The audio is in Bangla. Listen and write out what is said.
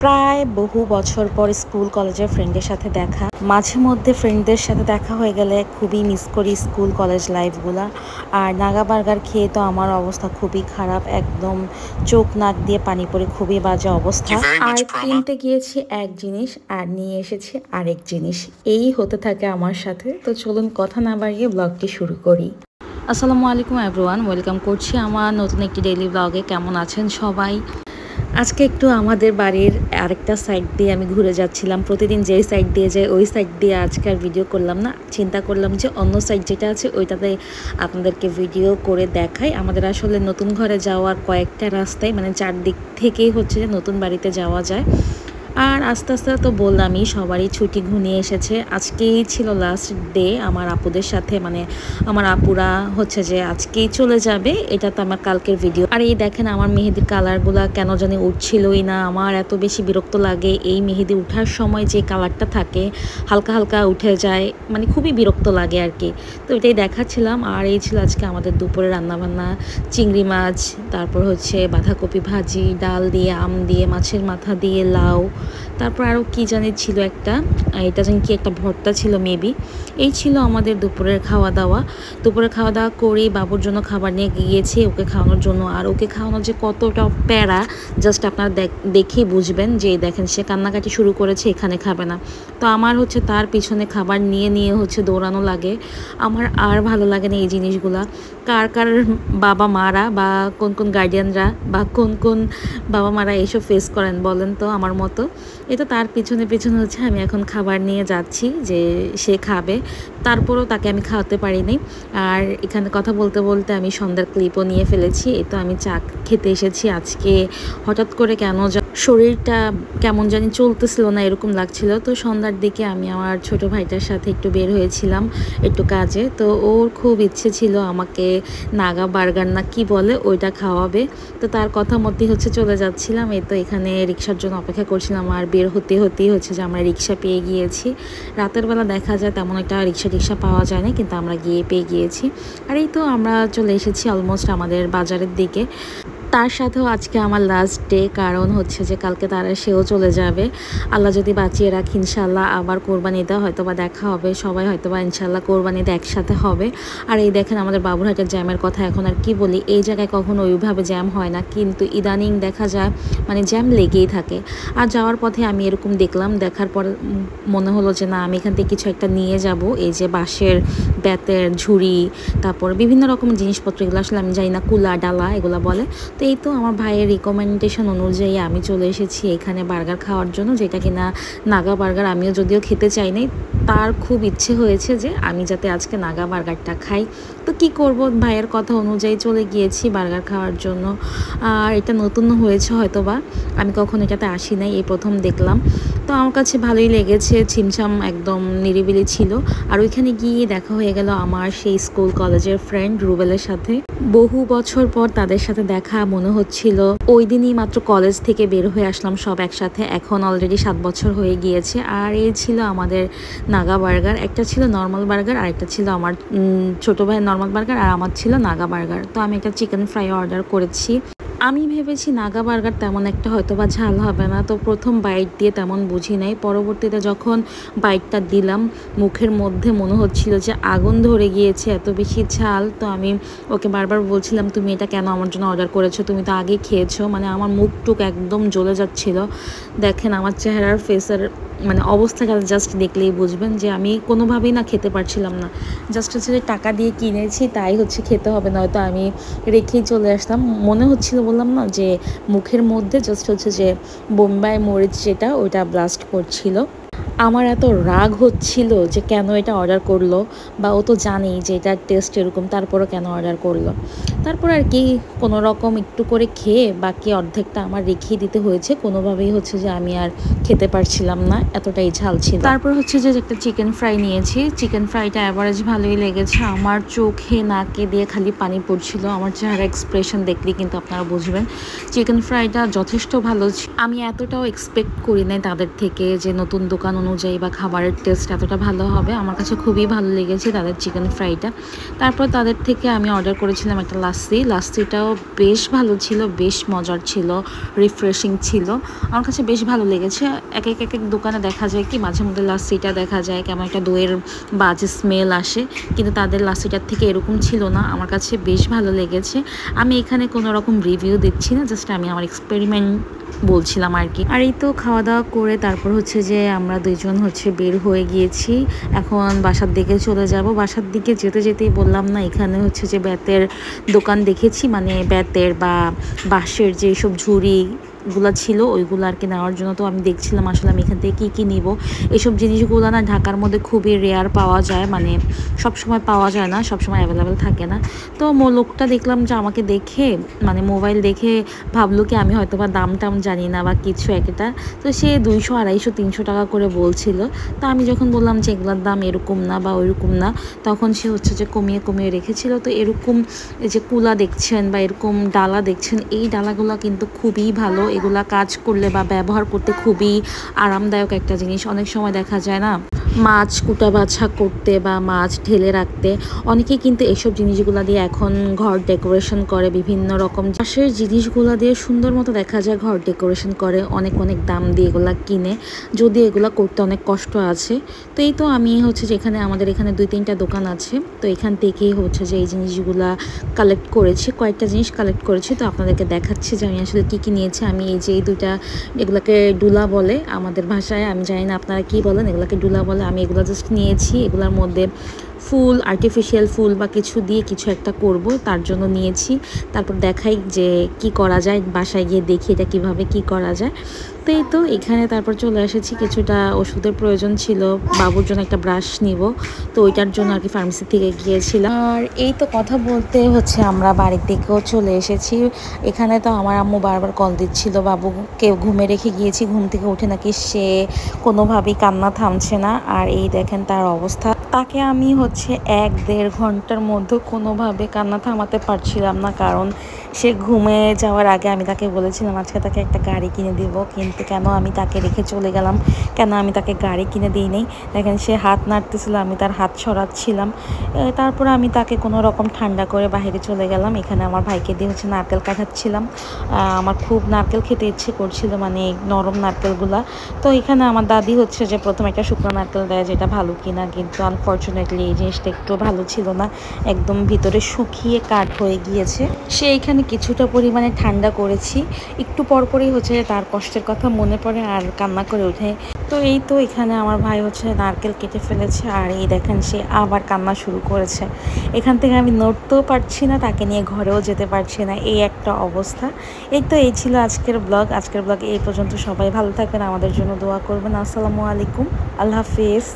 প্রায় বহু বছর পর স্কুল কলেজের ফ্রেন্ডের সাথে দেখা। মাঝে মধ্যে ফ্রেন্ডদের সাথে দেখা হয়ে গেলে খুবই মিস করি স্কুল কলেজ লাইফগুলা। আর নাগা বার্গার খেয়ে তো আমার অবস্থা খুবই খারাপ, একদম চোখ নাক দিয়ে পানি পড়ে, খুবই বাজে অবস্থা। আর কিনতে গিয়েছি এক জিনিস আর নিয়ে এসেছি আরেক জিনিস, এই হতে থাকে আমার সাথে। তো চলুন কথা না বাড়িয়ে ব্লগটি শুরু করি। আসসালামু আলাইকুম এভরিওয়ান, ওয়েলকাম করছি আমার নতুন একটি ডেইলি ব্লগে। কেমন আছেন সবাই? আজকে একটু আমাদের বাড়ির আরেকটা সাইড দিয়ে আমি ঘুরে যাচ্ছিলাম। প্রতিদিন যেই সাইড দিয়ে যাই ওই সাইড দিয়ে আজকে আর ভিডিও করলাম না, চিন্তা করলাম যে অন্য সাইড যেটা আছে ওইটাতে আপনাদেরকে ভিডিও করে দেখাই। আমাদের আসলে নতুন ঘরে যাওয়ার কয়েকটা রাস্তায়, মানে চারদিক থেকেই হচ্ছে যে নতুন বাড়িতে যাওয়া যায়। আর আস্তে আস্তে তো বললামই সবারই ছুটি ঘনিয়ে এসেছে। আজকেই ছিল লাস্ট ডে আমার আপুদের সাথে, মানে আমার আপুরা হচ্ছে যে আজকেই চলে যাবে। এটা তো আমার কালকের ভিডিও। আর এই দেখেন আমার মেহেদির কালারগুলা কেন জানি উঠছিলই না। আমার এত বেশি বিরক্ত লাগে এই মেহেদি উঠার সময় যে কালারটা থাকে হালকা হালকা উঠে যায়, মানে খুবই বিরক্ত লাগে আর কি। তো এটাই দেখাচ্ছিলাম। আর এই ছিল আজকে আমাদের দুপুরে রান্নাবান্না, চিংড়ি মাছ, তারপর হচ্ছে বাঁধাকপি ভাজি, ডাল দিয়ে, আম দিয়ে, মাছের মাথা দিয়ে, লাউ, তারপর আরও কী জানি ছিল একটা, এটা যেন কি একটা ভর্তা ছিল মেবি। এই ছিল আমাদের দুপুরের খাওয়া দাওয়া। দুপুরে খাওয়া দাওয়া করেই বাবুর জন্য খাবার নিয়ে গিয়েছি ওকে খাওয়ানোর জন্য। আর ওকে খাওয়ানোর যে কতটা প্যারা জাস্ট আপনারা দেখেই বুঝবেন। যে দেখেন সে কান্নাকাটি শুরু করেছে, এখানে খাবে না। তো আমার হচ্ছে তার পিছনে খাবার নিয়ে নিয়ে হচ্ছে দৌড়ানো লাগে। আমার আর ভালো লাগে না এই জিনিসগুলা। কার কার বাবা মারা বা কোন কোন গার্ডিয়ানরা বা কোন কোন বাবা মারা এইসব ফেস করেন বলেন তো আমার মতো। এটা তার পিছনে পিছনে হচ্ছে আমি এখন খাবার নিয়ে যাচ্ছি যে সে খাবে, তারপরও তাকে আমি খাওয়াতে পারিনি। আর এখানে কথা বলতে বলতে আমি সন্ধ্যার ক্লিপও নিয়ে ফেলেছি। এই তো আমি চা খেতে এসেছি। আজকে হঠাৎ করে কেন শরীরটা কেমন জানি চলতেছিল না, এরকম লাগছিল। তো সন্ধ্যার দিকে আমি আমার ছোট ভাইটার সাথে একটু বের হয়েছিলাম একটু কাজে। তো ওর খুব ইচ্ছে ছিল আমাকে নাগা বার্গার না কি বলে ওইটা খাওয়াবে। তো তার কথা মতোই হচ্ছে চলে যাচ্ছিলাম। এই তো এখানে রিক্সার জন্য অপেক্ষা করছিলাম। আর বের হতেই হচ্ছে যে আমরা রিক্সা পেয়ে গিয়েছি। রাতের বেলা দেখা যায় তেমন একটা রিক্সা পাওয়া যায় না, কিন্তু আমরা গিয়ে পেয়ে গিয়েছি। আর এই তো আমরা চলে এসেছি অলমোস্ট আমাদের বাজারের দিকে। তার সাথেও আজকে আমার লাস্ট ডে, কারণ হচ্ছে যে কালকে সেও চলে যাবে। আল্লাহ যদি বাঁচিয়ে রাখি ইনশাল্লাহ আবার কোরবানিতে হয়তো বা দেখা হবে, সবাই হয়তো বা ইনশাল্লাহ কোরবানিতে একসাথে হবে। আর এই দেখেন আমাদের বাবুরহাটের জ্যামের কথা এখন আর কি বলি। এই জায়গায় কখনো ওইভাবে জ্যাম হয় না, কিন্তু ইদানিং দেখা যায় মানে জ্যাম লেগেই থাকে। আর যাওয়ার পথে আমি এরকম দেখলাম, দেখার পর মনে হলো যে না আমি এখান থেকে কিছু একটা নিয়ে যাব। এই যে বাঁশের বেতের ঝুড়ি, তারপর বিভিন্ন রকমের জিনিসপত্র, এগুলো আসলে আমি জানি না, কুলা ডালা এগুলো বলে। তো এই তো আমার ভাইয়ের রিকমেন্ডেশন অনুযায়ী আমি চলে এসেছি এখানে বার্গার খাওয়ার জন্য, যেটা কিনা নাগা বার্গার। আমিও যদিও খেতে চাই নাই, তার খুব ইচ্ছে হয়েছে যে আমি যাতে আজকে নাগা বার্গারটা খাই। তো কি করব, ভাইয়ের কথা অনুযায়ী চলে গিয়েছি বার্গার খাওয়ার জন্য। আর এটা নতুন হয়েছে হয়তো বা, আমি কখনো এটাতে আসি নাই, এই প্রথম দেখলাম। তো আমার কাছে ভালোই লেগেছে, ছিমছাম একদম নিরিবিলি ছিল। আর ওইখানে গিয়ে দেখা হয়ে গেল আমার সেই স্কুল কলেজের ফ্রেন্ড রুবেলের সাথে। বহু বছর পর তাদের সাথে দেখা, মনে হচ্ছিল ওই দিনই মাত্র কলেজ থেকে বের হয়ে আসলাম সব একসাথে। এখন অলরেডি 7 বছর হয়ে গিয়েছে। আর এই ছিল আমাদের নাগা বার্গার। একটা ছিল নর্মাল বার্গার, আর একটা ছিল আমার ছোটো ভাইয়ের নর্মাল বার্গার, আর আমার ছিল নাগা বার্গার। তো আমি একটা চিকেন ফ্রাই অর্ডার করেছি। আমি ভেবেছি নাগা বার্গার তেমন একটা হয়তো বা ঝাল হবে না, তো প্রথম বাইট দিয়ে তেমন বুঝি নাই। পরবর্তীতে যখন বাইটটা দিলাম মুখের মধ্যে মনে হচ্ছিল যে আগুন ধরে গিয়েছে, এত বেশি ঝাল। তো আমি ওকে বারবার বলছিলাম তুমি এটা কেন আমার জন্য অর্ডার করেছো, তুমি তো আগে খেয়েছো। মানে আমার মুখটুক একদম জ্বলে যাচ্ছিল। দেখেন আমার চেহারার ফেসের মানে অবস্থাটা জাস্ট দেখলেই বুঝবেন যে আমি কোনোভাবেই না খেতে পারছিলাম না। জাস্ট হচ্ছে যে টাকা দিয়ে কিনেছি তাই হচ্ছে খেতে হবে, নয়তো আমি রেখেই চলে আসতাম। মনে হচ্ছিল, বললাম না, যে মুখের মধ্যে জাস্ট হচ্ছে যে বোম্বাই মরিচ যেটা ওইটা ব্লাস্ট করছিল। আমার এত রাগ হচ্ছিল যে কেন এটা অর্ডার করলো, বা ও তো জানেই যে এটার টেস্ট এরকম, তারপরও কেন অর্ডার করলো। তারপর আর কি কোনো রকম একটু করে খেয়ে বাকি অর্ধেকটা আমার রেখেই দিতে হয়েছে। কোনোভাবেই হচ্ছে যে আমি আর খেতে পারছিলাম না, এতটাই ঝাল ছিল। তারপর হচ্ছে যে একটা চিকেন ফ্রাই নিয়েছি। চিকেন ফ্রাইটা অ্যাভারেজ ভালোই লেগেছে। আমার চোখে নাকে দিয়ে খালি পানি পড়ছিল। আমার চেহারা এক্সপ্রেশন দেখলেই কিন্তু আপনারা বুঝবেন। চিকেন ফ্রাইটা যথেষ্ট ভালো ছিল। আমি এতটাও এক্সপেক্ট করি নাই তাদের থেকে যে নতুন দোকান অনুযায়ী বা খাবারের টেস্ট এতটা ভালো হবে। আমার কাছে খুবই ভালো লেগেছে তাদের চিকেন ফ্রাইটা। তারপর তাদের থেকে আমি অর্ডার করেছিলাম একটা লাস্সিটাও বেশ ভালো ছিল, বেশ মজার ছিল, রিফ্রেশিং ছিল। আমার কাছে বেশ ভালো লেগেছে। এক এক দোকানে দেখা যায় কি মাঝে মধ্যে লাস্সিটা দেখা যায় কেমন একটা দইয়ের বাজে স্মেল আসে, কিন্তু তাদের লাস্সিটার থেকে এরকম ছিল না। আমার কাছে বেশ ভালো লেগেছে। আমি এখানে কোনো রকম রিভিউ দিচ্ছি না, জাস্ট আমি আমার এক্সপেরিমেন্ট বলছিলাম আর কি। আর এই তো খাওয়া দাওয়া করে তারপর হচ্ছে যে আমরা দুইজন হচ্ছে বের হয়ে গিয়েছি। এখন বাসার দিকে চলে যাব। বাসার দিকে যেতে যেতেই বললাম না, এখানে হচ্ছে যে বেতের দোকান দেখেছি, মানে বেতের বা বাঁশের যে সব ঝুড়িগুলো ছিল ওইগুলো আর কি নেওয়ার জন্য। তো আমি দেখছিলাম আসলে আমি এখান থেকে কী নিব। এইসব জিনিসগুলো না ঢাকার মধ্যে খুবই রেয়ার পাওয়া যায়, মানে সবসময় পাওয়া যায় না, সবসময় অ্যাভেলেবেল থাকে না। তো লোকটা দেখলাম যে আমাকে দেখে মানে মোবাইল দেখে ভাবলো কি আমি হয়তো বা দাম টাম জানি না বা কিছু একটা। তো সে 200, 250, 300 টাকা করে বলছিল। তো আমি যখন বললাম যে এগুলোর দাম এরকম না বা ওইরকম না, তখন সে হচ্ছে যে কমিয়ে কমিয়ে রেখেছিল। তো এরকম এই যে কুলা দেখছেন বা এরকম ডালা দেখছেন, এই ডালাগুলো কিন্তু খুবই ভালো। এগুলা কাজ করলে বা ব্যবহার করতে খুবই আরামদায়ক একটা জিনিস। অনেক সময় দেখা যায় না মাছ কুটা বাছা করতে বা মাছ ঢেলে রাখতে অনেকেই কিন্তু এইসব জিনিসগুলো দিয়ে এখন ঘর ডেকোরেশন করে, বিভিন্ন রকম চাষের জিনিসগুলো দিয়ে সুন্দর মতো দেখা যায় ঘর ডেকোরেশন করে, অনেক অনেক দাম দিয়ে এগুলা কিনে, যদি এগুলা করতে অনেক কষ্ট আছে। তো এই তো আমি হচ্ছে যে এখানে আমাদের এখানে 2-3টা দোকান আছে, তো এখান থেকেই হচ্ছে যে এই জিনিসগুলা কালেক্ট করেছি, কয়েকটা জিনিস কালেক্ট করেছি। তো আপনাদেরকে দেখাচ্ছি যে আমি আসলে কী কী নিয়েছি। আমি এই যে এই দুইটা, এগুলাকে ডুলা বলে আমাদের ভাষায়, আমি জানি না আপনারা কী বলেন, এগুলাকে ডুলা বলে। আমি এগুলো জাস্ট নিয়েছি, এগুলোর মধ্যে ফুল, আর্টিফিশিয়াল ফুল বা কিছু দিয়ে কিছু একটা করব, তার জন্য নিয়েছি। তারপর দেখাই যে কি করা যায়, বাসায় গিয়ে দেখি এটা কিভাবে কি করা যায়। তো এই তো এখানে তারপর চলে এসেছি, কিছুটা ওষুধের প্রয়োজন ছিল, বাবুর জন্য একটা ব্রাশ নিব, তো ওইটার জন্য আর কি ফার্মেসি থেকে গিয়েছিলাম। আর এই তো কথা বলতে হচ্ছে আমরা বাড়ির দিকেও চলে এসেছি। এখানে তো আমার আম্মু বারবার কল দিচ্ছিল, বাবুকে ঘুমে রেখে গিয়েছি, ঘুম থেকে উঠে নাকি সে কোনোভাবেই কান্না থামছে না। আর এই দেখেন তার অবস্থা, তাকে আমি হচ্ছে 1-1.5 ঘন্টার মধ্যে কোনোভাবে কান্না থামাতে পারছিলাম না, কারণ সে ঘুমে যাওয়ার আগে আমি তাকে বলেছিলাম আজকে তাকে একটা গাড়ি কিনে দিব, কিন্তু কেন আমি তাকে রেখে চলে গেলাম, কেন আমি তাকে গাড়ি কিনে দিই নেই। দেখেন সে হাত নাড়তেছিল, আমি তার হাত সরাচ্ছিলাম। তারপর আমি তাকে কোনো রকম ঠান্ডা করে বাইরে চলে গেলাম। এখানে আমার ভাইকে দিয়ে হচ্ছে নারকেল কাটাচ্ছিলাম। আমার খুব নারকেল খেতে ইচ্ছে করছিল, মানে নরম নারকেলগুলা। তো এখানে আমার দাদি হচ্ছে যে প্রথমে একটা শুকনো নারকেল দেয়, যেটা ভালো কিনা, কিন্তু আনফর্চুনেটলি এই জিনিসটা একটু ভালো ছিল না, একদম ভিতরে শুকিয়ে কাঠ হয়ে গিয়েছে। সে এখানে কিছুটা পরিমাণে ঠান্ডা করেছি, একটু পরপরই হচ্ছে তার কষ্টের কথা মনে পড়ে আর কান্না করে ওঠে। তো এই তো এখানে আমার ভাই হচ্ছে নারকেল কেটে ফেলেছে, আর এই দেখেন সে আবার কান্না শুরু করেছে। এখান থেকে আমি নড়তেও পারছি না, তাকে নিয়ে ঘরেও যেতে পারছি না, এই একটা অবস্থা। এই তো এই ছিল আজকের ব্লগ এই পর্যন্ত। সবাই ভালো থাকবেন, আমাদের জন্য দোয়া করবেন। আসসালামু আলাইকুম, আল্লাহ হাফিজ।